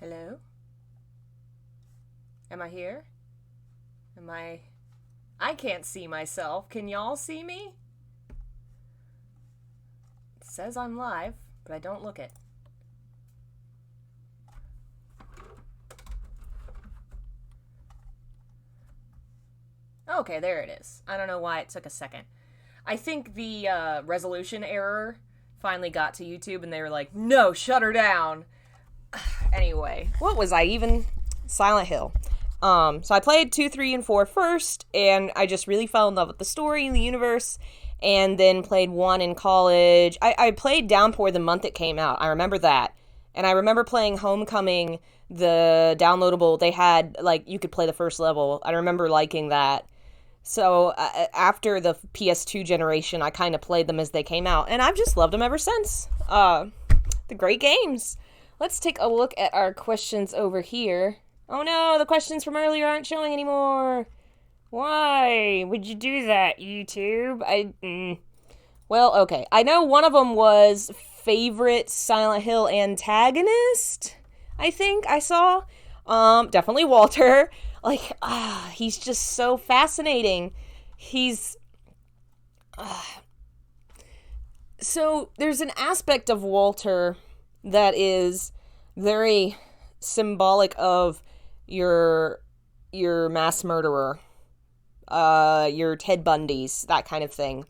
Hello? Am I here? I can't see myself. Can y'all see me? It says I'm live, but I don't look it. Okay, there it is. I don't know why it took a second. I think the resolution error finally got to YouTube and they were like, no, shut her down. Anyway, what was I even? Silent Hill. So I played 2, 3, and 4 first, and I just really fell in love with the story and the universe, and then played 1 in college. I played Downpour the month it came out. I remember that. And I remember playing Homecoming, the downloadable. They had, like, you could play the first level. I remember liking that. So after the PS2 generation, I kind of played them as they came out, and I've just loved them ever since. The great games. Let's take a look at our questions over here. Oh no, the questions from earlier aren't showing anymore. Why would you do that, YouTube? Well, okay. I know one of them was favorite Silent Hill antagonist, I think I saw. Definitely Walter. Like, he's just so fascinating. So there's an aspect of Walter that is very symbolic of your mass murderer, your Ted Bundys, that kind of thing.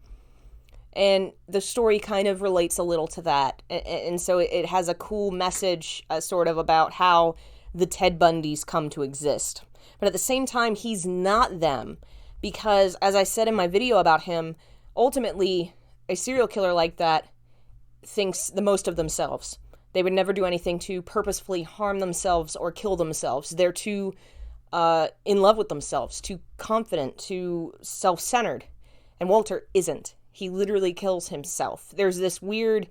And the story kind of relates a little to that. And so it has a cool message sort of about how the Ted Bundys come to exist. But at the same time, he's not them. Because, as I said in my video about him, ultimately, a serial killer like that thinks the most of themselves. They would never do anything to purposefully harm themselves or kill themselves. They're too in love with themselves, too confident, too self-centered. And Walter isn't. He literally kills himself. There's this weird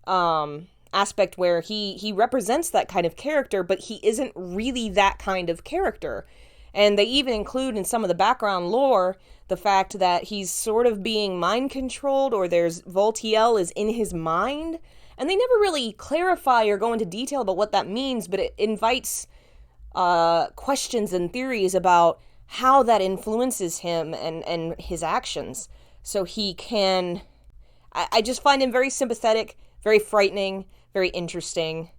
aspect where he represents that kind of character, but he isn't really that kind of character. And they even include in some of the background lore the fact that he's sort of being mind-controlled, or there's Voltiel is in his mind. And they never really clarify or go into detail about what that means, but it invites questions and theories about how that influences him and his actions. So he can... I just find him very sympathetic, very frightening, very interesting,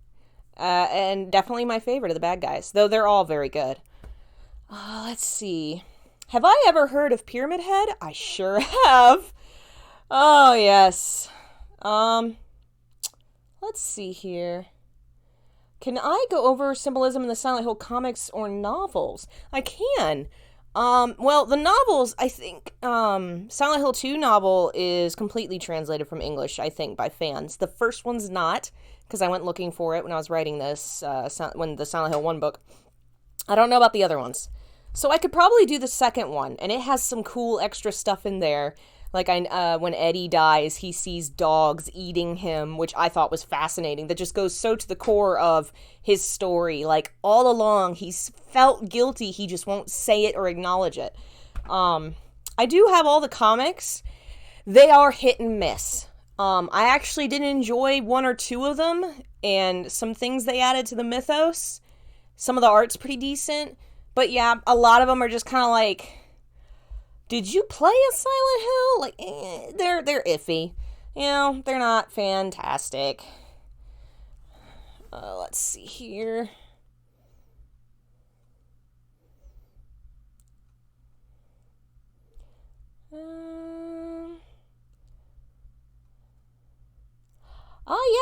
and definitely my favorite of the bad guys, though they're all very good. Let's see. Have I ever heard of Pyramid Head? I sure have. Oh, yes. Let's see here. Can I go over symbolism in the Silent Hill comics or novels? I can. Well, the novels, I think, Silent Hill 2 novel is completely translated from English, I think, by fans. The first one's not, because I went looking for it when I was writing this, when the Silent Hill 1 book. I don't know about the other ones. So I could probably do the second one, and it has some cool extra stuff in there. Like, when Eddie dies, he sees dogs eating him, which I thought was fascinating. That just goes so to the core of his story. Like, all along, he's felt guilty. He just won't say it or acknowledge it. I do have all the comics. They are hit and miss. I actually did enjoy 1 or 2 of them, and some things they added to the mythos. Some of the art's pretty decent. But yeah, a lot of them are just kind of like... Did you play a Silent Hill? Like, they're iffy. You know, they're not fantastic. Let's see here.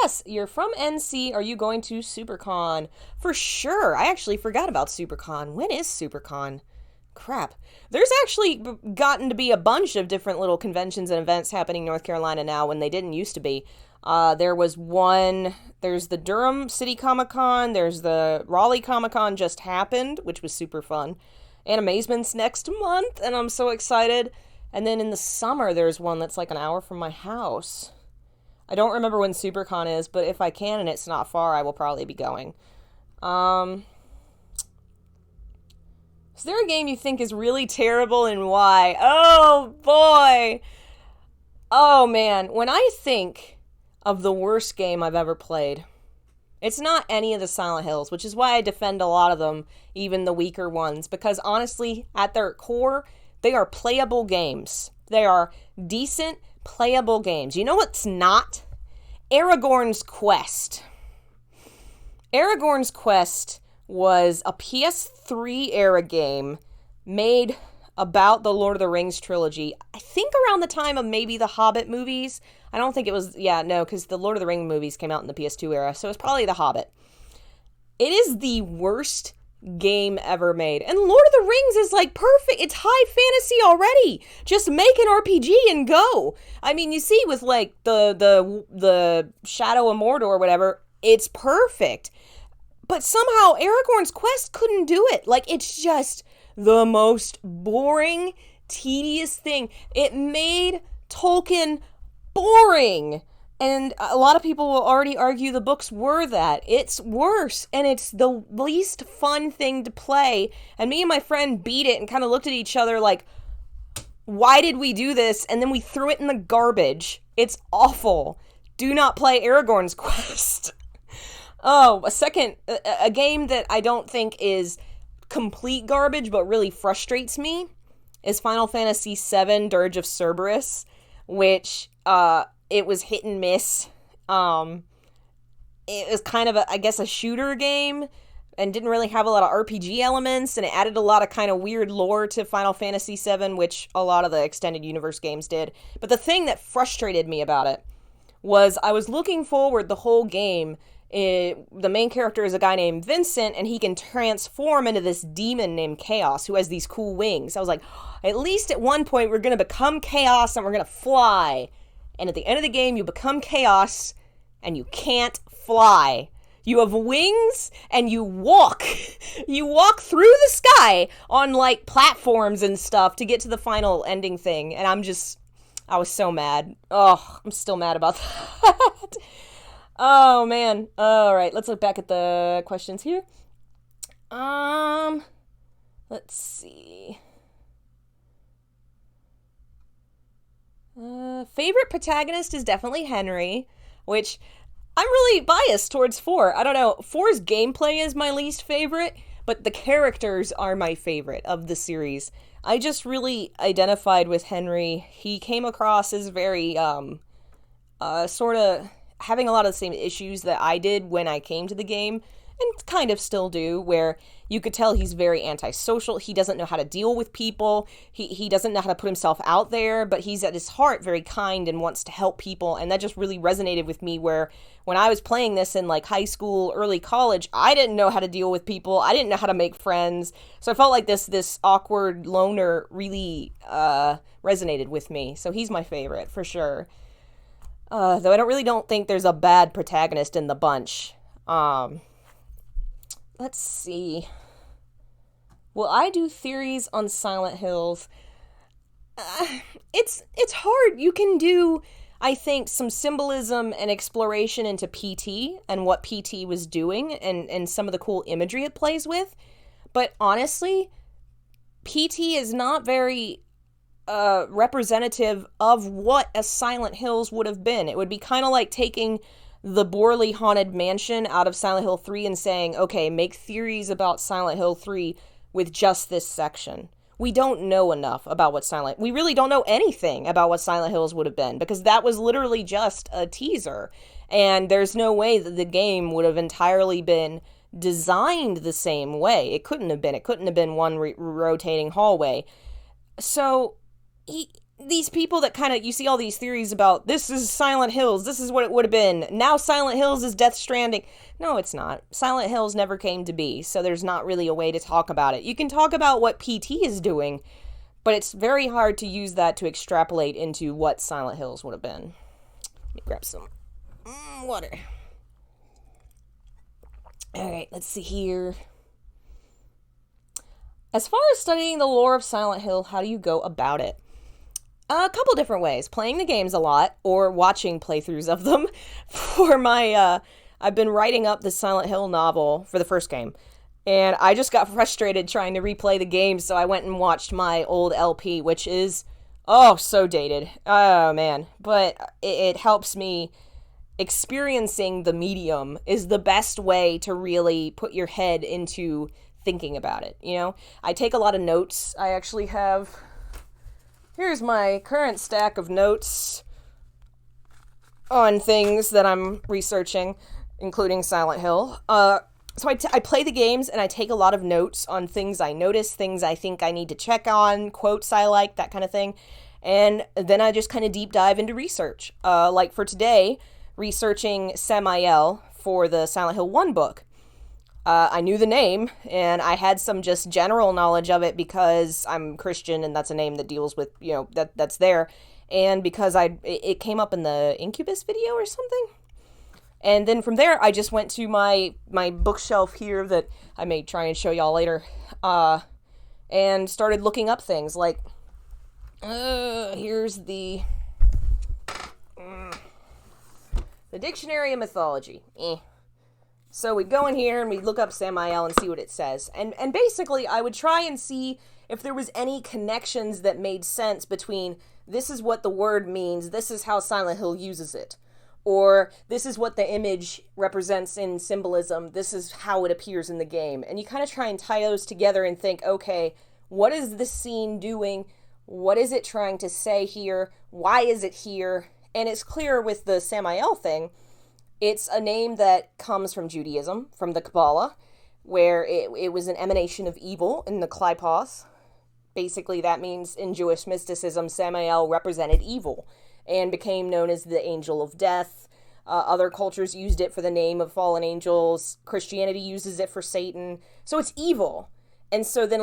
Yes, you're from NC. Are you going to SuperCon? For sure. I actually forgot about SuperCon. When is SuperCon? Crap. There's actually gotten to be a bunch of different little conventions and events happening in North Carolina now when they didn't used to be. There's the Durham City Comic-Con, there's the Raleigh Comic-Con just happened, which was super fun. Animazement's next month, and I'm so excited. And then in the summer, there's one that's like an hour from my house. I don't remember when SuperCon is, but if I can and it's not far, I will probably be going. Is there a game you think is really terrible and why? Oh, boy. Oh, man. When I think of the worst game I've ever played, It's not any of the Silent Hills, which is why I defend a lot of them, even the weaker ones, because honestly, at their core, they are playable games. They are decent, playable games. You know what's not? Aragorn's Quest. Aragorn's Quest was a PS3 era game made about the Lord of the Rings trilogy. I think around the time of maybe the Hobbit movies. I don't think it was, because the Lord of the Rings movies came out in the PS2 era, so it was probably the Hobbit. It is the worst game ever made. And Lord of the Rings is like perfect. It's high fantasy already. Just make an RPG and go. I mean, you see with like the Shadow of Mordor or whatever, it's perfect. But somehow Aragorn's Quest couldn't do it. Like, it's just the most boring, tedious thing. It made Tolkien boring. And a lot of people will already argue the books were that. It's worse, and it's the least fun thing to play. And me and my friend beat it and kind of looked at each other like, why did we do this? And then we threw it in the garbage. It's awful. Do not play Aragorn's Quest. Oh, a game that I don't think is complete garbage, but really frustrates me, is Final Fantasy VII Dirge of Cerberus, which, it was hit and miss. It was kind of a shooter game, and didn't really have a lot of RPG elements, and it added a lot of kind of weird lore to Final Fantasy VII, which a lot of the extended universe games did. But the thing that frustrated me about it was I was looking forward the whole game. The main character is a guy named Vincent, and he can transform into this demon named Chaos, who has these cool wings. I was like, at least at one point we're going to become Chaos, and we're going to fly. And at the end of the game, you become Chaos, and you can't fly. You have wings, and you walk. You walk through the sky on, like, platforms and stuff to get to the final ending thing. And I was so mad. Oh, I'm still mad about that. Oh, man. All right, let's look back at the questions here. Let's see. Favorite protagonist is definitely Henry, which I'm really biased towards 4. I don't know. 4's gameplay is my least favorite, but the characters are my favorite of the series. I just really identified with Henry. He came across as very, sort of having a lot of the same issues that I did when I came to the game, and kind of still do, where you could tell he's very antisocial. He doesn't know how to deal with people. He doesn't know how to put himself out there, but he's at his heart very kind and wants to help people, and that just really resonated with me, where when I was playing this in like high school, early college, I didn't know how to deal with people. I didn't know how to make friends, so I felt like this awkward loner really resonated with me, so he's my favorite, for sure. Though I don't think there's a bad protagonist in the bunch. Let's see. Will I do theories on Silent Hills? It's hard. You can do, I think, some symbolism and exploration into PT and what PT was doing and some of the cool imagery it plays with. But honestly, PT is not very representative of what a Silent Hills would have been. It would be kind of like taking the Borley Haunted Mansion out of Silent Hill 3 and saying, okay, make theories about Silent Hill 3 with just this section. We don't know enough about we really don't know anything about what Silent Hills would have been, because that was literally just a teaser, and there's no way that the game would have entirely been designed the same way. It couldn't have been one rotating hallway. So these people that kind of, you see all these theories about, this is Silent Hills, this is what it would have been, now Silent Hills is Death Stranding. No, it's not. Silent Hills never came to be, so there's not really a way to talk about it. You can talk about what PT is doing, but it's very hard to use that to extrapolate into what Silent Hills would have been. Let me grab some water. Alright, let's see here. As far as studying the lore of Silent Hill, how do you go about it? A couple different ways. Playing the games a lot, or watching playthroughs of them. For my, I've been writing up the Silent Hill novel for the first game, and I just got frustrated trying to replay the game, so I went and watched my old LP, which is, so dated. Oh, man. But it helps me experiencing the medium is the best way to really put your head into thinking about it, you know? I take a lot of notes. I actually have... Here's my current stack of notes on things that I'm researching, including Silent Hill. So I play the games and I take a lot of notes on things I notice, things I think I need to check on, quotes I like, that kind of thing. And then I just kind of deep dive into research. Like for today, researching Samael for the Silent Hill 1 book. I knew the name, and I had some just general knowledge of it because I'm Christian, and that's a name that deals with, you know, that's there. And because it came up in the Incubus video or something. And then from there, I just went to my bookshelf here that I may try and show y'all later, and started looking up things like, here's the Dictionary of Mythology. So we'd go in here and we'd look up Samael and see what it says. And basically, I would try and see if there was any connections that made sense between this is what the word means, this is how Silent Hill uses it. Or this is what the image represents in symbolism, this is how it appears in the game. And you kind of try and tie those together and think, okay, what is this scene doing? What is it trying to say here? Why is it here? And it's clear with the Samael thing, it's a name that comes from Judaism, from the Kabbalah, where it was an emanation of evil in the Klipos. Basically, that means in Jewish mysticism, Samael represented evil and became known as the angel of death. Other cultures used it for the name of fallen angels. Christianity uses it for Satan. So it's evil. And so then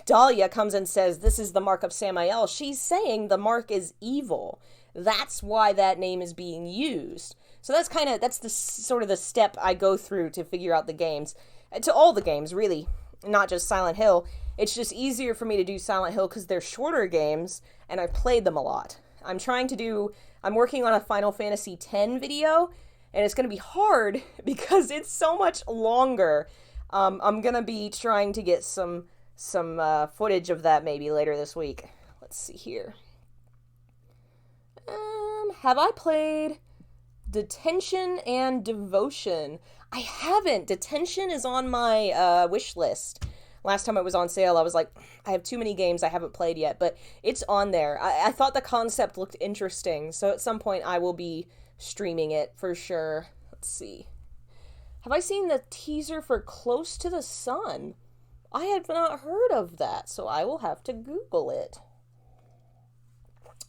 Dahlia comes and says, this is the mark of Samael. She's saying the mark is evil. That's why that name is being used. So that's the sort of the step I go through to figure out the games. To all the games, really, not just Silent Hill. It's just easier for me to do Silent Hill because they're shorter games, and I've played them a lot. I'm working on a Final Fantasy X video, and it's going to be hard because it's so much longer. I'm going to be trying to get some footage of that maybe later this week. Let's see here. Have I played Detention and Devotion? I haven't. Detention is on my wish list. Last time it was on sale, I was like, I have too many games I haven't played yet, but it's on there. I thought the concept looked interesting, so at some point I will be streaming it for sure. Let's see. Have I seen the teaser for Close to the Sun? I have not heard of that, so I will have to Google it.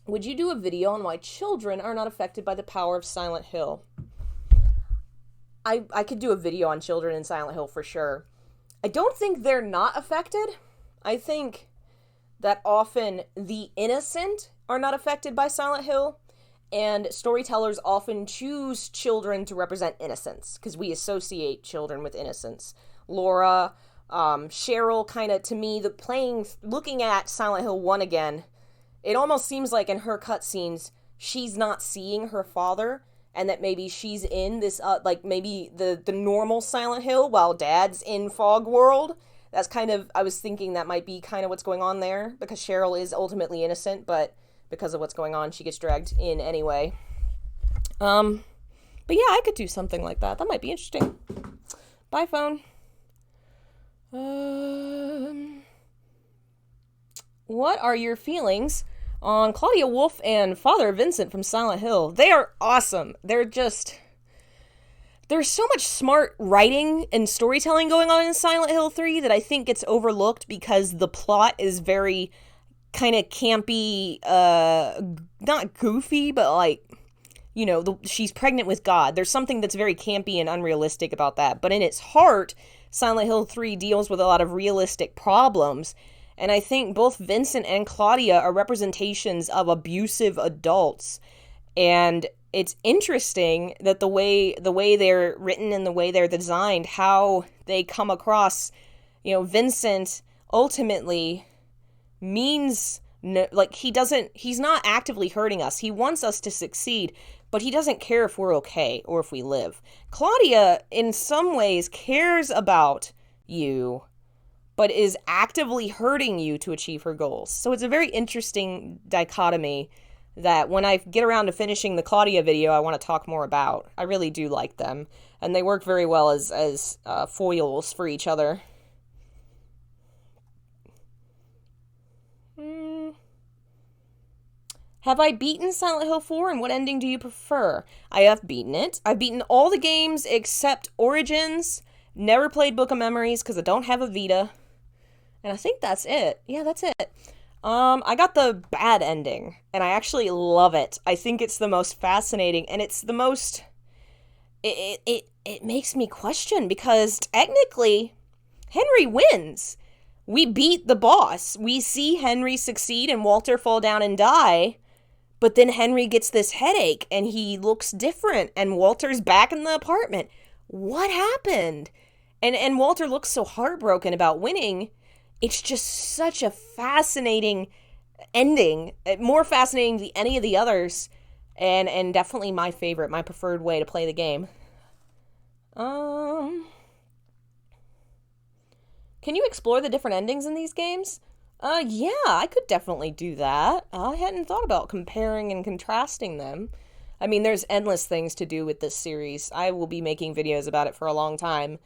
Would you do a video on why children are not affected by the power of Silent Hill? I could do a video on children in Silent Hill for sure. I don't think they're not affected. I think that often the innocent are not affected by Silent Hill, and storytellers often choose children to represent innocence, because we associate children with innocence. Laura, Cheryl, kind of, to me, looking at Silent Hill 1 again, it almost seems like in her cutscenes, she's not seeing her father, and that maybe she's in this, maybe the normal Silent Hill while Dad's in Fog World. That's kind of, I was thinking that might be kind of what's going on there, because Cheryl is ultimately innocent, but because of what's going on, she gets dragged in anyway. But yeah, I could do something like that. That might be interesting. Bye, phone. What are your feelings on Claudia Wolf and Father Vincent from Silent Hill? They are awesome. There's so much smart writing and storytelling going on in Silent Hill 3 that I think gets overlooked because the plot is very kind of campy, not goofy, but like, you know, she's pregnant with God. There's something that's very campy and unrealistic about that. But in its heart, Silent Hill 3 deals with a lot of realistic problems. And I think both Vincent and Claudia are representations of abusive adults. And it's interesting that the way they're written and the way they're designed, how they come across, you know, Vincent ultimately means, he's not actively hurting us. He wants us to succeed, but he doesn't care if we're okay or if we live. Claudia, in some ways, cares about you, but is actively hurting you to achieve her goals. So it's a very interesting dichotomy that when I get around to finishing the Claudia video, I want to talk more about. I really do like them, and they work very well as foils for each other. Have I beaten Silent Hill 4, and what ending do you prefer? I have beaten it. I've beaten all the games except Origins. Never played Book of Memories because I don't have a Vita. And I think that's it. Yeah, that's it. I got the bad ending, and I actually love it. I think it's the most fascinating, and it's the most... It makes me question, because technically, Henry wins. We beat the boss. We see Henry succeed and Walter fall down and die, but then Henry gets this headache, and he looks different, and Walter's back in the apartment. What happened? And Walter looks so heartbroken about winning. It's just such a fascinating ending, more fascinating than any of the others, and definitely my favorite, my preferred way to play the game. Can you explore the different endings in these games? Yeah, I could definitely do that. I hadn't thought about comparing and contrasting them. I mean, there's endless things to do with this series. I will be making videos about it for a long time.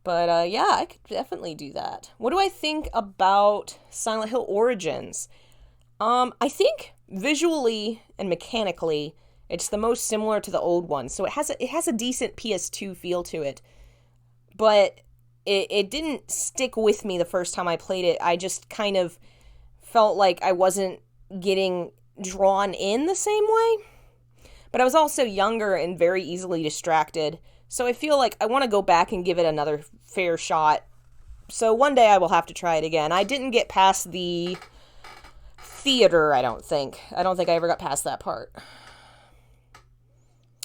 But, yeah, I could definitely do that. What do I think about Silent Hill Origins? I think visually and mechanically, it's the most similar to the old one. So it has a decent PS2 feel to it. But it didn't stick with me the first time I played it. I just kind of felt like I wasn't getting drawn in the same way. But I was also younger and very easily distracted. So I feel like I want to go back and give it another fair shot. So one day I will have to try it again. I didn't get past the theater, I don't think. I don't think I ever got past that part.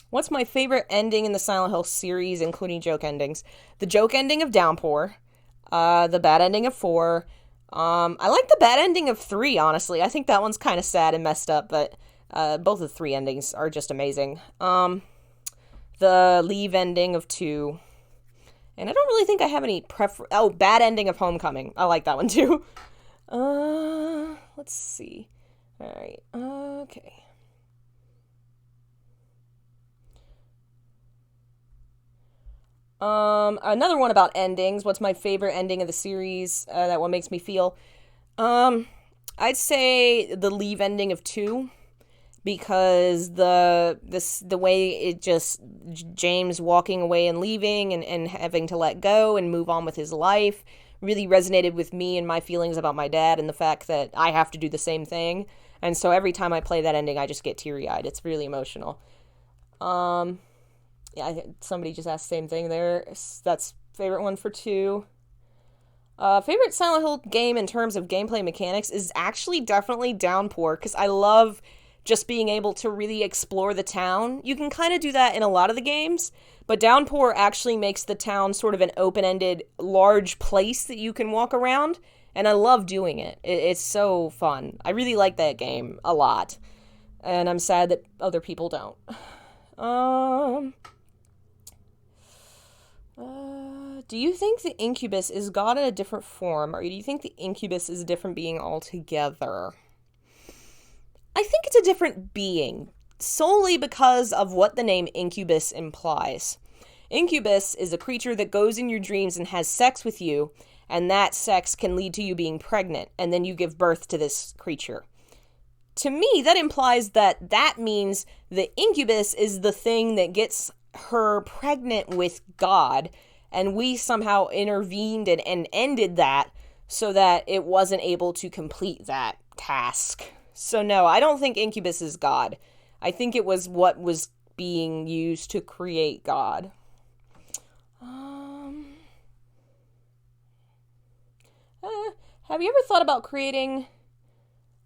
What's my favorite ending in the Silent Hill series, including joke endings? The joke ending of Downpour. The bad ending of 4. I like the bad ending of 3, honestly. I think that one's kind of sad and messed up, but both of the 3 endings are just amazing. The leave ending of 2. And I don't really think I have any Oh, bad ending of Homecoming. I like that one too. Let's see. Alright, okay. Another one about endings. What's my favorite ending of the series? That one makes me feel. I'd say the leave ending of 2. Because the way it just, James walking away and leaving and having to let go and move on with his life really resonated with me and my feelings about my dad and the fact that I have to do the same thing. And so every time I play that ending, I just get teary-eyed. It's really emotional. Yeah, somebody just asked the same thing there. That's favorite one for 2. Favorite Silent Hill game in terms of gameplay mechanics is actually definitely Downpour, because I love just being able to really explore the town. You can kind of do that in a lot of the games, but Downpour actually makes the town sort of an open-ended, large place that you can walk around, and I love doing it. It's so fun. I really like that game a lot, and I'm sad that other people don't. Do you think the Incubus is God in a different form, or do you think the Incubus is a different being altogether? I think it's a different being, solely because of what the name Incubus implies. Incubus is a creature that goes in your dreams and has sex with you, and that sex can lead to you being pregnant, and then you give birth to this creature. To me, that implies that means the Incubus is the thing that gets her pregnant with God, and we somehow intervened and ended that so that it wasn't able to complete that task. So no, I don't think Incubus is God. I think it was what was being used to create God. Have you ever thought about creating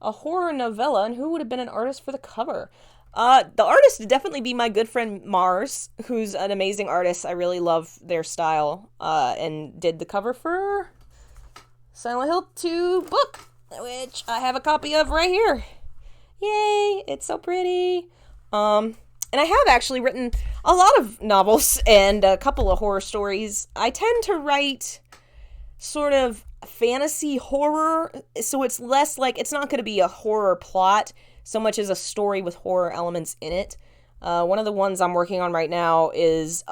a horror novella, and who would have been an artist for the cover? The artist would definitely be my good friend Mars, who's an amazing artist. I really love their style, and did the cover for Silent Hill 2 book, which I have a copy of right here. Yay, it's so pretty. And I have actually written a lot of novels and a couple of horror stories. I tend to write sort of fantasy horror. So it's less like, it's not going to be a horror plot so much as a story with horror elements in it. One of the ones I'm working on right now is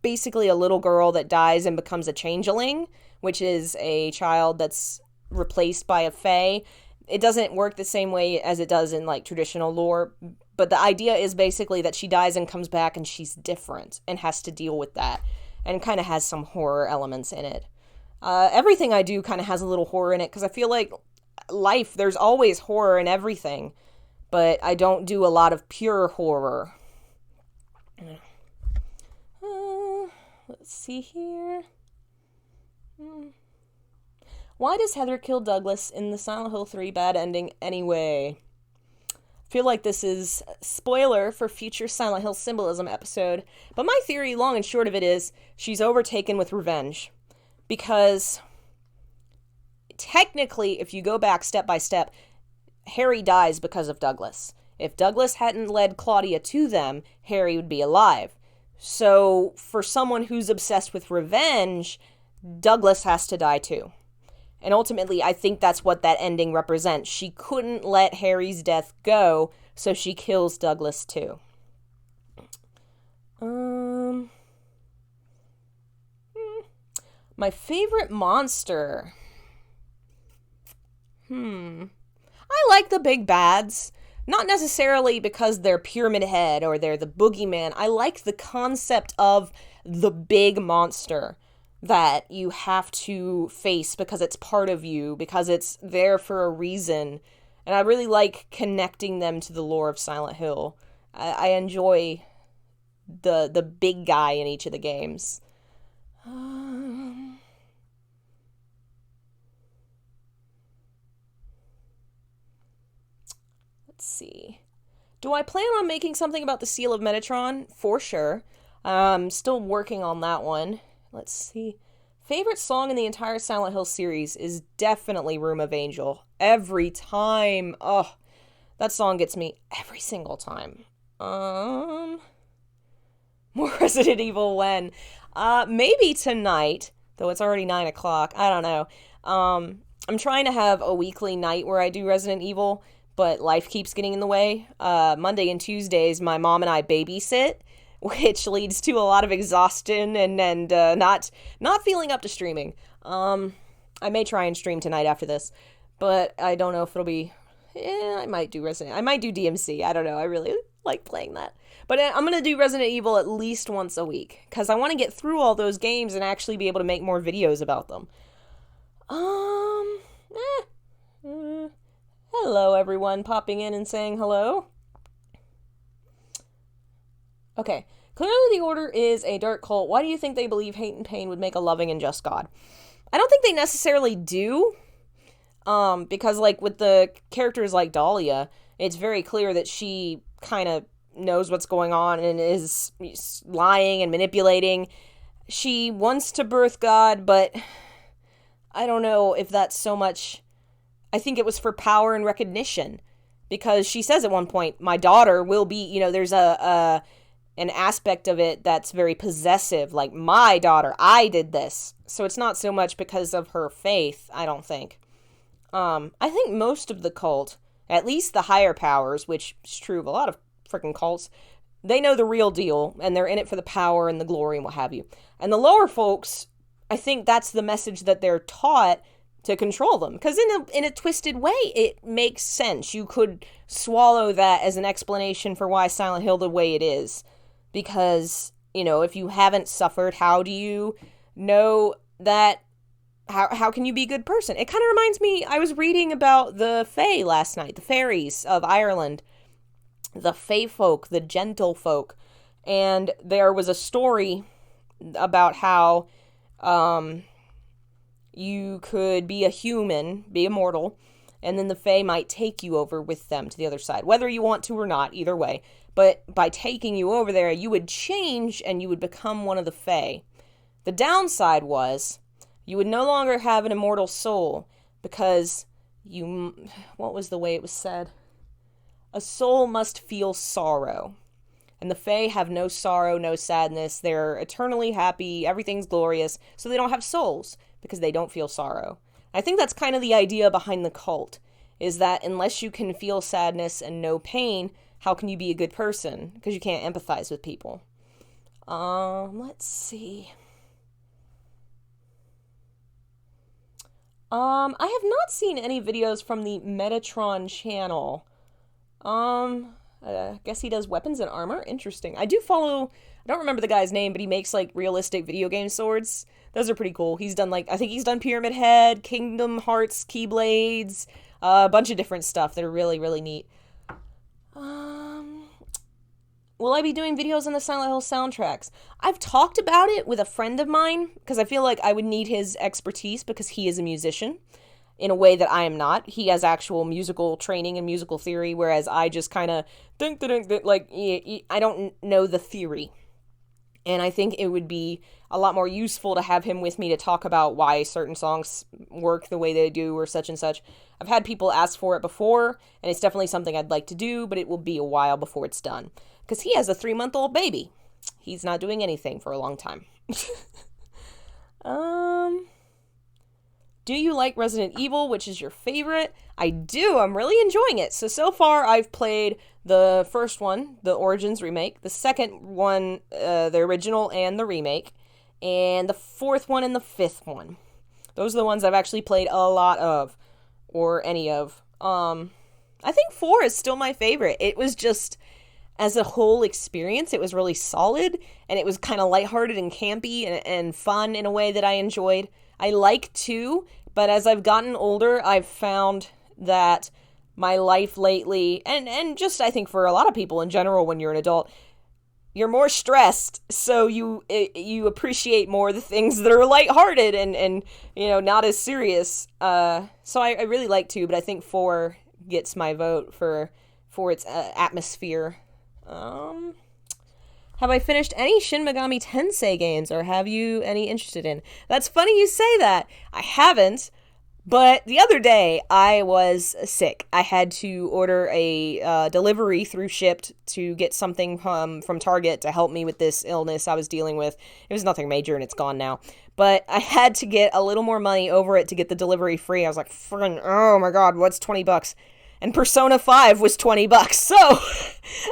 basically a little girl that dies and becomes a changeling, which is a child that's replaced by a fae. It doesn't work the same way as it does in like traditional lore, but the idea is basically that she dies and comes back and she's different and has to deal with that, and kind of has some horror elements in it. Everything I do kind of has a little horror in it, because I feel like life, there's always horror in everything, but I don't do a lot of pure horror. Let's see here. Why does Heather kill Douglas in the Silent Hill 3 bad ending anyway? I feel like this is a spoiler for future Silent Hill symbolism episode, but my theory, long and short of it, is she's overtaken with revenge. Because technically, if you go back step by step, Harry dies because of Douglas. If Douglas hadn't led Claudia to them, Harry would be alive. So, for someone who's obsessed with revenge, Douglas has to die too. And ultimately, I think that's what that ending represents. She couldn't let Harry's death go, so she kills Douglas too. My favorite monster. I like the big bads. Not necessarily because they're Pyramid Head or they're the boogeyman. I like the concept of the big monster that you have to face because it's part of you, because it's there for a reason. And I really like connecting them to the lore of Silent Hill. I enjoy the big guy in each of the games. Let's see. Do I plan on making something about the Seal of Metatron? For sure. Still working on that one. Let's see. Favorite song in the entire Silent Hill series is definitely Room of Angel. Every time. Oh, that song gets me every single time. More Resident Evil when? Maybe tonight, though it's already 9 o'clock. I don't know. I'm trying to have a weekly night where I do Resident Evil, but life keeps getting in the way. Monday and Tuesdays, my mom and I babysit, which leads to a lot of exhaustion and not feeling up to streaming. I may try and stream tonight after this, but I don't know if it'll be... I might do DMC. I don't know. I really like playing that. But I'm going to do Resident Evil at least once a week, because I want to get through all those games and actually be able to make more videos about them. Hello, everyone popping in and saying hello. Okay. Clearly the Order is a dark cult. Why do you think they believe hate and pain would make a loving and just God? I don't think they necessarily do. Because, like, with the characters like Dahlia, it's very clear that she kind of knows what's going on and is lying and manipulating. She wants to birth God, but I don't know if that's so much... I think it was for power and recognition, because she says at one point, my daughter will be, there's an aspect of it that's very possessive, like, my daughter, I did this. So it's not so much because of her faith, I don't think. I think most of the cult, at least the higher powers, which is true of a lot of freaking cults, they know the real deal, and they're in it for the power and the glory and what have you. And the lower folks, I think that's the message that they're taught to control them. Because in a twisted way, it makes sense. You could swallow that as an explanation for why Silent Hill the way it is. Because, if you haven't suffered, how do you know that... How can you be a good person? It kind of reminds me, I was reading about the Fae last night, the fairies of Ireland, the Fae folk, the gentle folk, and there was a story about how you could be a human, be immortal, and then the Fae might take you over with them to the other side, whether you want to or not, either way. But by taking you over there, you would change and you would become one of the Fae. The downside was... you would no longer have an immortal soul, because what was the way it was said? A soul must feel sorrow. And the Fae have no sorrow, no sadness. They're eternally happy. Everything's glorious. So they don't have souls, because they don't feel sorrow. I think that's kind of the idea behind the cult, is that unless you can feel sadness and no pain, how can you be a good person? Because you can't empathize with people. Let's see. I have not seen any videos from the Metatron channel. I guess he does weapons and armor. Interesting. I do follow, I don't remember the guy's name, but he makes, like, realistic video game swords. Those are pretty cool. He's done, like, I think he's done Pyramid Head, Kingdom Hearts, Keyblades, a bunch of different stuff that are really, really neat. Will I be doing videos on the Silent Hill soundtracks? I've talked about it with a friend of mine, because I feel like I would need his expertise, because he is a musician, in a way that I am not. He has actual musical training and musical theory, whereas I just kind of like, I don't know the theory. And I think it would be a lot more useful to have him with me to talk about why certain songs work the way they do or such and such. I've had people ask for it before, and it's definitely something I'd like to do, but it will be a while before it's done. Because he has a 3-month-old baby. He's not doing anything for a long time. Do you like Resident Evil? Which is your favorite? I do. I'm really enjoying it. So far I've played the first one, the Origins remake, the second one, the original and the remake, and the fourth one and the fifth one. Those are the ones I've actually played a lot of, or any of. I think 4 is still my favorite. It was just, as a whole experience, it was really solid, and it was kind of lighthearted and campy and fun in a way that I enjoyed. I like 2, but as I've gotten older, I've found that my life lately, and just I think for a lot of people in general when you're an adult, you're more stressed, so you appreciate more the things that are lighthearted and you know, not as serious. So I really like 2, but I think 4 gets my vote for its atmosphere. Have I finished any Shin Megami Tensei games, or have you any interested in? That's funny you say that. I haven't, but the other day I was sick. I had to order a delivery through Shipped to get something from Target to help me with this illness I was dealing with. It was nothing major, and it's gone now. But I had to get a little more money over it to get the delivery free. I was like, oh my god, what's $20? And Persona 5 was $20, so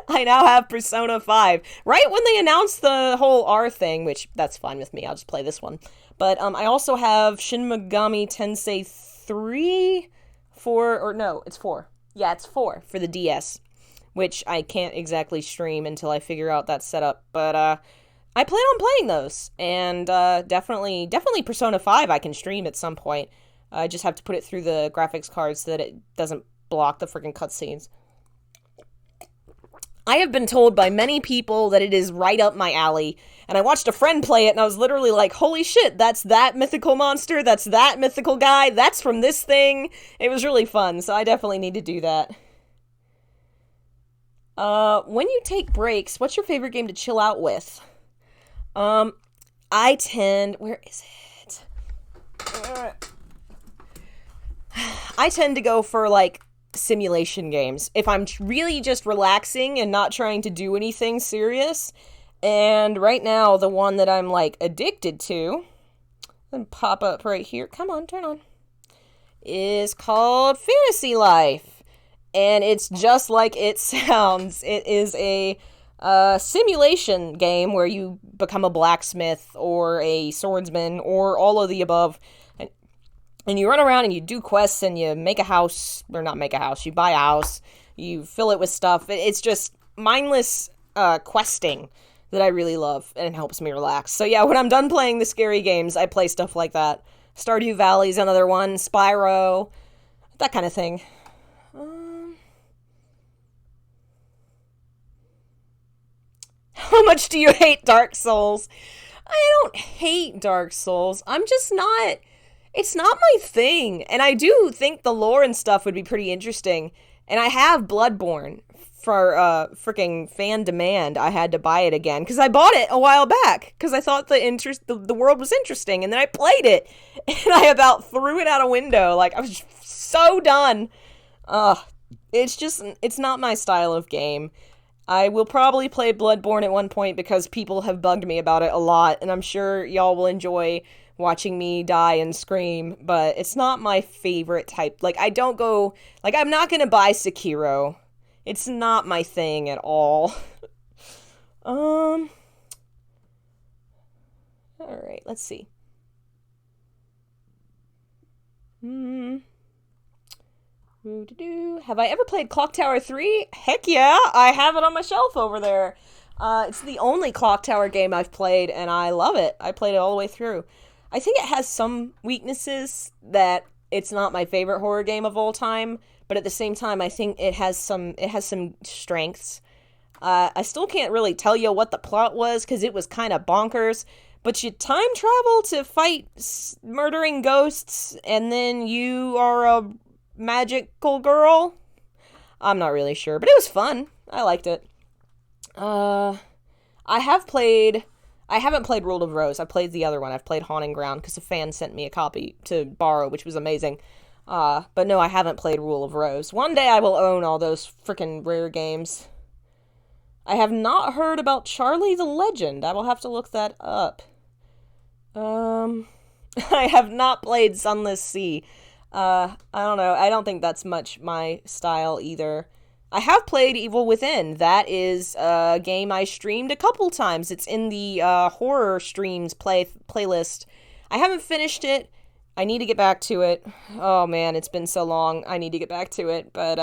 I now have Persona 5. Right when they announced the whole R thing, which that's fine with me, I'll just play this one. But I also have Shin Megami Tensei 3, 4, or no, it's 4. Yeah, it's 4 for the DS, which I can't exactly stream until I figure out that setup. But I plan on playing those, and definitely Persona 5 I can stream at some point. I just have to put it through the graphics card so that it doesn't block the freaking cutscenes. I have been told by many people that it is right up my alley, and I watched a friend play it, and I was literally like, holy shit, that's that mythical monster, that's that mythical guy, that's from this thing. It was really fun, so I definitely need to do that. When you take breaks, what's your favorite game to chill out with? Where is it? I tend to go for, like, simulation games. If I'm really just relaxing and not trying to do anything serious. And right now, the one that I'm, like, addicted to, and pop up right here, come on, turn on, is called Fantasy Life. And it's just like it sounds. It is a simulation game where you become a blacksmith or a swordsman or all of the above. And you run around and you do quests and you make a house, or not make a house, you buy a house, you fill it with stuff. It's just mindless questing that I really love, and it helps me relax. So yeah, when I'm done playing the scary games, I play stuff like that. Stardew Valley's another one, Spyro, that kind of thing. How much do you hate Dark Souls? I don't hate Dark Souls. I'm just not... It's not my thing, and I do think the lore and stuff would be pretty interesting, and I have Bloodborne for freaking fan demand. I had to buy it again, because I bought it a while back, because I thought the world was interesting, and then I played it, and I about threw it out a window. Like, I was just so done. It's not my style of game. I will probably play Bloodborne at one point, because people have bugged me about it a lot, and I'm sure y'all will enjoy watching me die and scream, but it's not my favorite type. Like, I don't go, like, I'm not gonna buy Sekiro. It's not my thing at all. Alright, let's see. Have I ever played Clock Tower 3? Heck yeah, I have it on my shelf over there. It's the only Clock Tower game I've played, and I love it. I played it all the way through. I think it has some weaknesses that it's not my favorite horror game of all time, but at the same time, I think it has some strengths. I still can't really tell you what the plot was, because it was kind of bonkers, but you time travel to fight murdering ghosts, and then you are a magical girl? I'm not really sure, but it was fun. I liked it. I haven't played Rule of Rose. I played the other one. I've played Haunting Ground because a fan sent me a copy to borrow, which was amazing. But no, I haven't played Rule of Rose. One day I will own all those frickin' rare games. I have not heard about Charlie the Legend. I will have to look that up. I have not played Sunless Sea. I don't know. I don't think that's much my style either. I have played Evil Within. That is a game I streamed a couple times. It's in the horror streams playlist. I haven't finished it. I need to get back to it. Oh man, it's been so long. I need to get back to it. But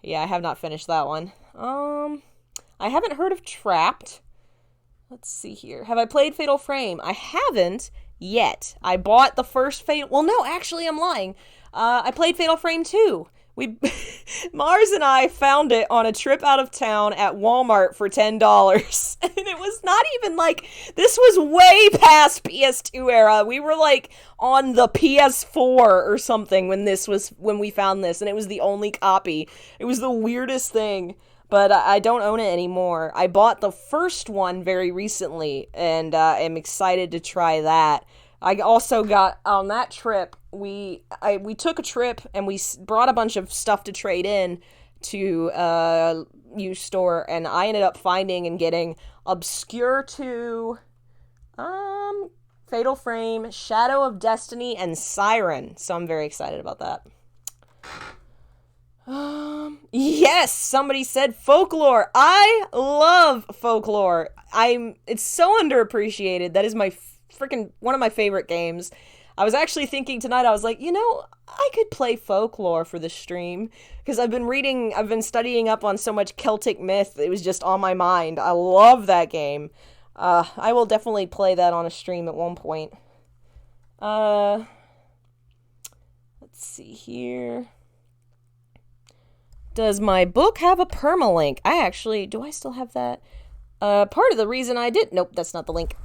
yeah, I have not finished that one. I haven't heard of Trapped. Let's see here. Have I played Fatal Frame? I haven't yet. I bought the first Fatal... Well, no, actually, I'm lying. I played Fatal Frame 2. Mars and I found it on a trip out of town at Walmart for $10. And it was not even like... This was way past PS2 era. We were like on the PS4 or something when we found this. And it was the only copy. It was the weirdest thing. But I don't own it anymore. I bought the first one very recently, and am excited to try that. I also got, on that trip, we took a trip, and we brought a bunch of stuff to trade in to MuseStore, and I ended up finding and getting Obscure 2, Fatal Frame, Shadow of Destiny, and Siren. So I'm very excited about that. Yes, somebody said Folklore. I love Folklore. It's so underappreciated. That is my freaking one of my favorite games. I was actually thinking tonight, I was like, I could play Folklore for the stream, because I've been studying up on so much Celtic myth. It was just on my mind. I love that game. I will definitely play that on a stream at one point. Let's see here. Does my book have a permalink? Do I still have that? Part of the reason I did... Nope, that's not the link.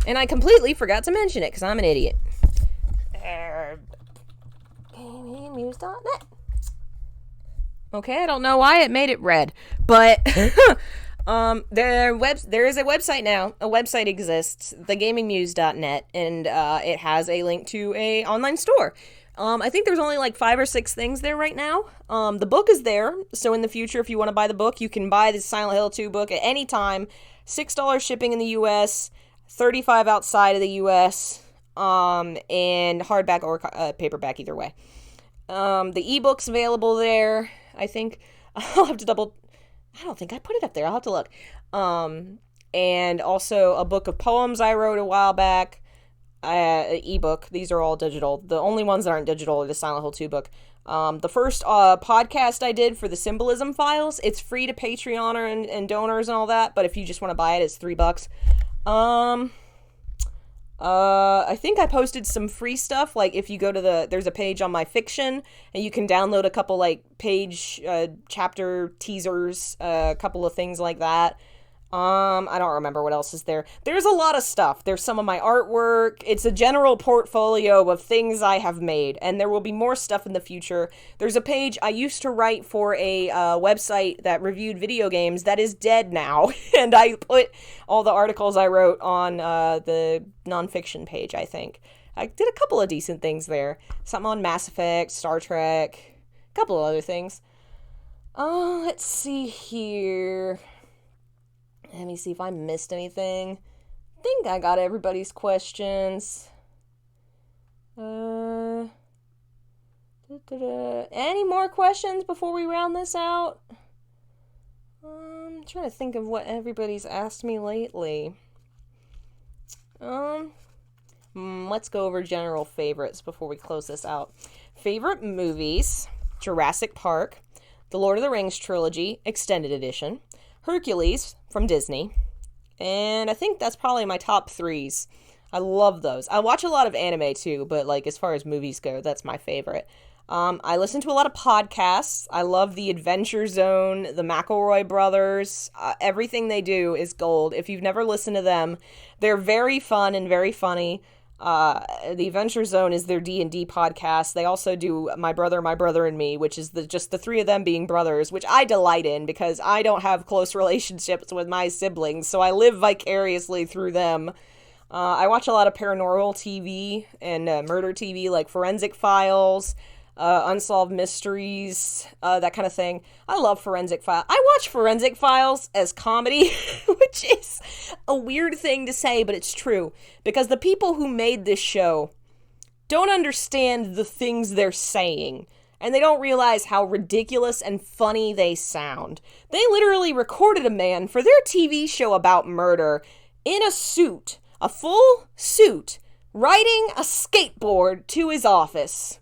And I completely forgot to mention it, because I'm an idiot. GamingMuse.net. Okay, I don't know why it made it red. But, there is a website now. A website exists, thegamingmuse.net, and it has a link to a online store. I think there's only like 5 or 6 things there right now. The book is there, so in the future, if you want to buy the book, you can buy the Silent Hill 2 book at any time. $6 shipping in the U.S., $35 outside of the U.S., and hardback or paperback, either way. The ebook's available there, I think. I'll have to I don't think I put it up there. I'll have to look. And also a book of poems I wrote a while back. Ebook. These are all digital. The only ones that aren't digital are the Silent Hill 2 book. The first podcast I did for the Symbolism Files, it's free to Patreon and donors and all that, but if you just want to buy it, it's $3. I think I posted some free stuff, like if you go to there's a page on my fiction, and you can download a couple like page, chapter teasers, a couple of things like that. I don't remember what else is there. There's a lot of stuff. There's some of my artwork. It's a general portfolio of things I have made, and there will be more stuff in the future. There's a page I used to write for a website that reviewed video games that is dead now, and I put all the articles I wrote on the nonfiction page, I think. I did a couple of decent things there. Something on Mass Effect, Star Trek, a couple of other things. Let's see here. Let me see if I missed anything. think I got everybody's questions. Any more questions before we round this out? I'm trying to think of what everybody's asked me lately. Let's go over general favorites before we close this out. Favorite movies: Jurassic Park, The Lord of the Rings trilogy, extended edition, Hercules from Disney, and I think that's probably my top threes. I love those. I watch a lot of anime too, but like as far as movies go, that's my favorite. I listen to a lot of podcasts. I love the Adventure Zone, the McElroy brothers. Everything they do is gold. If you've never listened to them, they're very fun and very funny. The Adventure Zone is their D&D podcast. They also do My Brother and Me, which is just the three of them being brothers, which I delight in because I don't have close relationships with my siblings, so I live vicariously through them. I watch a lot of paranormal TV and murder TV, like Forensic Files, Unsolved Mysteries, that kind of thing. I love Forensic Files. I watch Forensic Files as comedy, which is a weird thing to say, but it's true. Because the people who made this show don't understand the things they're saying, and they don't realize how ridiculous and funny they sound. They literally recorded a man for their TV show about murder in a suit, a full suit, riding a skateboard to his office.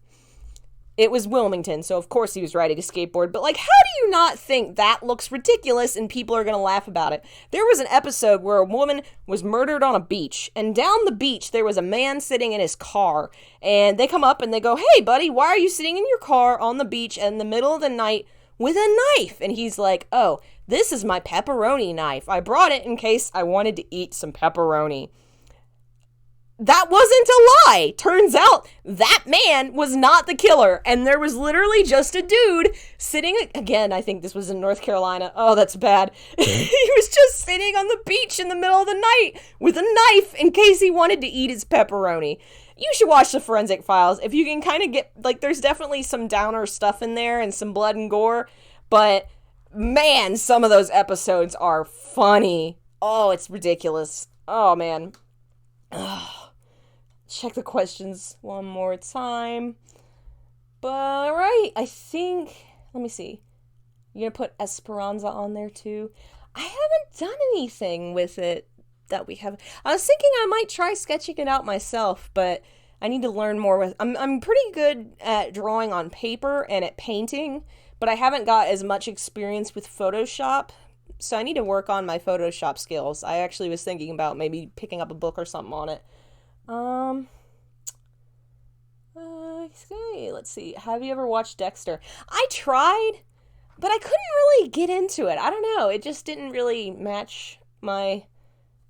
It was Wilmington, so of course he was riding a skateboard, but like, how do you not think that looks ridiculous and people are gonna laugh about it? There was an episode where a woman was murdered on a beach, and down the beach there was a man sitting in his car, and they come up and they go, "Hey buddy, why are you sitting in your car on the beach in the middle of the night with a knife?" And he's like, "Oh, this is my pepperoni knife. I brought it in case I wanted to eat some pepperoni." That wasn't a lie. Turns out that man was not the killer. And there was literally just a dude sitting, again, I think this was in North Carolina. Oh, that's bad. He was just sitting on the beach in the middle of the night with a knife in case he wanted to eat his pepperoni. You should watch the Forensic Files. If you can kind of get, like, there's definitely some downer stuff in there and some blood and gore. But, man, some of those episodes are funny. Oh, it's ridiculous. Oh, man. Ugh. Check the questions one more time. But, right, I think, let me see. You're going to put Esperanza on there too? I haven't done anything with it that we have. I was thinking I might try sketching it out myself, but I need to learn more with, I'm pretty good at drawing on paper and at painting, but I haven't got as much experience with Photoshop, so I need to work on my Photoshop skills. I actually was thinking about maybe picking up a book or something on it. Okay, let's see. Have you ever watched Dexter? I tried, but I couldn't really get into it. I don't know. It just didn't really match my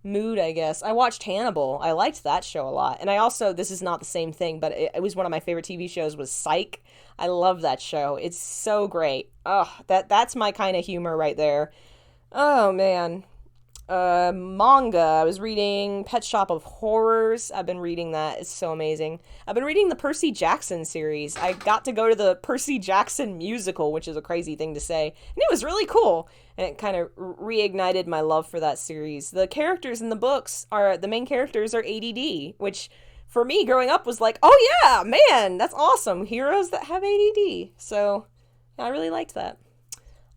mood, I guess. I watched Hannibal. I liked that show a lot. And I also, this is not the same thing, but it was one of my favorite TV shows was Psych. I love that show. It's so great. Oh, that's my kind of humor right there. Oh, man. Manga. I was reading Pet Shop of Horrors. I've been reading that. It's so amazing. I've been reading the Percy Jackson series. I got to go to the Percy Jackson musical, which is a crazy thing to say. And it was really cool. And it kind of reignited my love for that series. The characters in the books the main characters are ADD, which for me growing up was like, oh yeah, man, that's awesome. Heroes that have ADD. So I really liked that.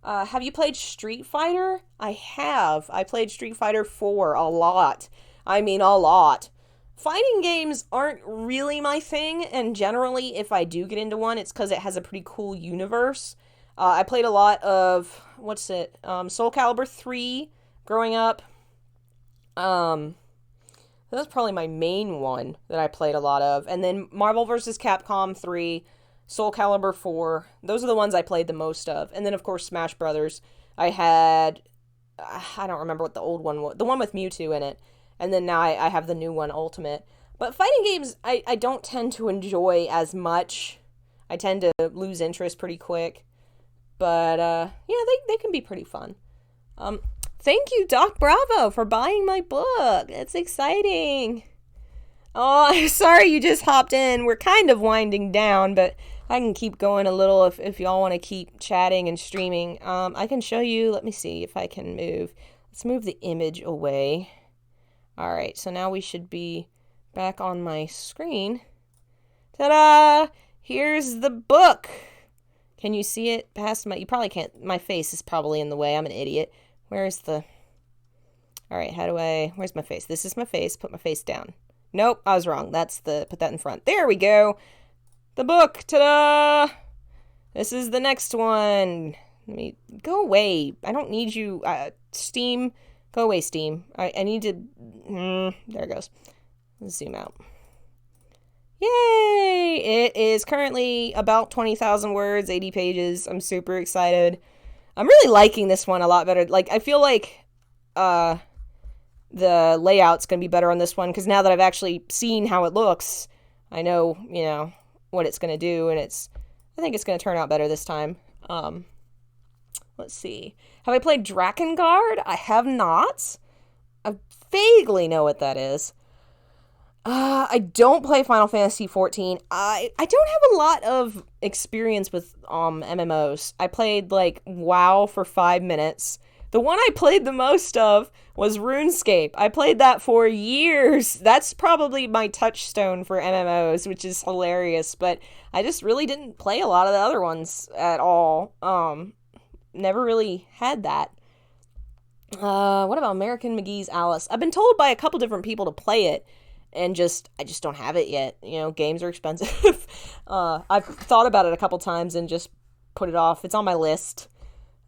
Have you played Street Fighter? I have. I played Street Fighter 4 a lot. I mean, a lot. Fighting games aren't really my thing, and generally, if I do get into one, it's because it has a pretty cool universe. I played a lot of, Soul Calibur 3 growing up. That's probably my main one that I played a lot of. And then Marvel vs. Capcom 3, Soul Calibur 4, those are the ones I played the most of. And then, of course, Smash Brothers. I had, I don't remember what the old one was, the one with Mewtwo in it. And then now I have the new one, Ultimate. But fighting games, I don't tend to enjoy as much. I tend to lose interest pretty quick. But, yeah, they can be pretty fun. Thank you, Doc Bravo, for buying my book. It's exciting. Oh, I'm sorry you just hopped in. We're kind of winding down, but I can keep going a little if y'all want to keep chatting and streaming. I can show you, let me see if I can move. Let's move the image away. Alright, so now we should be back on my screen. Ta-da! Here's the book! Can you see it past my... You probably can't. My face is probably in the way. I'm an idiot. Where's the... Alright, how do I... Where's my face? This is my face. Put my face down. Nope, I was wrong. That's the... Put that in front. There we go! The book! Ta-da! This is the next one. Let me... Go away. I don't need you. Steam. Go away, Steam. I need to... there it goes. Let's zoom out. Yay! It is currently about 20,000 words, 80 pages. I'm super excited. I'm really liking this one a lot better. Like, I feel like the layout's going to be better on this one, because now that I've actually seen how it looks, I know, you know, what it's going to do, and I think it's going to turn out better this time. Let's see. Have I played Drakengard? I have not. I vaguely know what that is. I don't play Final Fantasy XIV. I don't have a lot of experience with MMOs. I played like WoW for 5 minutes. The one I played the most of was RuneScape. I played that for years. That's probably my touchstone for MMOs, which is hilarious, but I just really didn't play a lot of the other ones at all. Never really had that. What about American McGee's Alice? I've been told by a couple different people to play it, and I just don't have it yet. You know, games are expensive. I've thought about it a couple times and just put it off. It's on my list.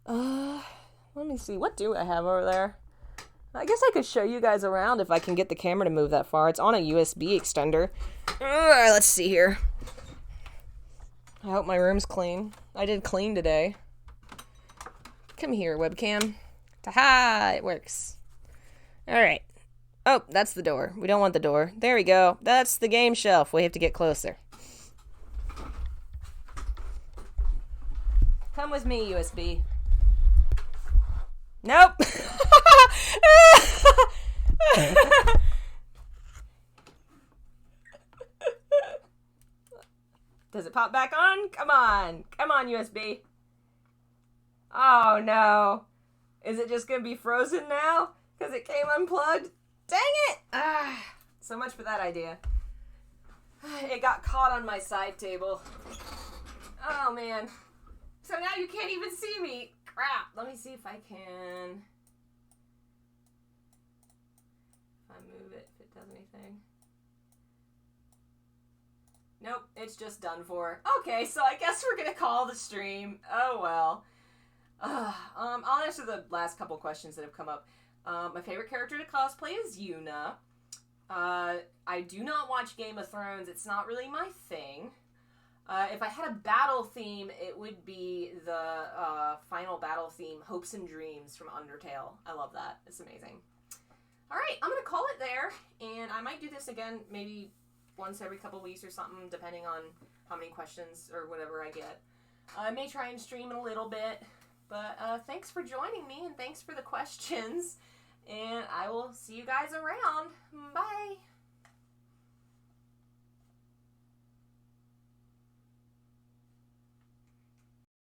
Let me see. What do I have over there? I guess I could show you guys around if I can get the camera to move that far. It's on a USB extender. Alright, let's see here. I hope my room's clean. I did clean today. Come here, webcam. Ta-ha! It works. Alright. Oh, that's the door. We don't want the door. There we go. That's the game shelf. We have to get closer. Come with me, USB. Nope. Does it pop back on? Come on. Come on, USB. Oh, no. Is it just going to be frozen now? Because it came unplugged? Dang it! So much for that idea. It got caught on my side table. Oh, man. So now you can't even see me. Crap. Let me see if I can... If I move it, if it does anything. Nope, it's just done for. Okay, so I guess we're gonna call the stream. Oh, well. I'll answer the last couple questions that have come up. My favorite character to cosplay is Yuna. I do not watch Game of Thrones. It's not really my thing. If I had a battle theme, it would be the final battle theme, Hopes and Dreams from Undertale. I love that. It's amazing. Alright, I'm going to call it there, and I might do this again maybe once every couple weeks or something, depending on how many questions or whatever I get. I may try and stream a little bit, but thanks for joining me, and thanks for the questions, and I will see you guys around. Bye!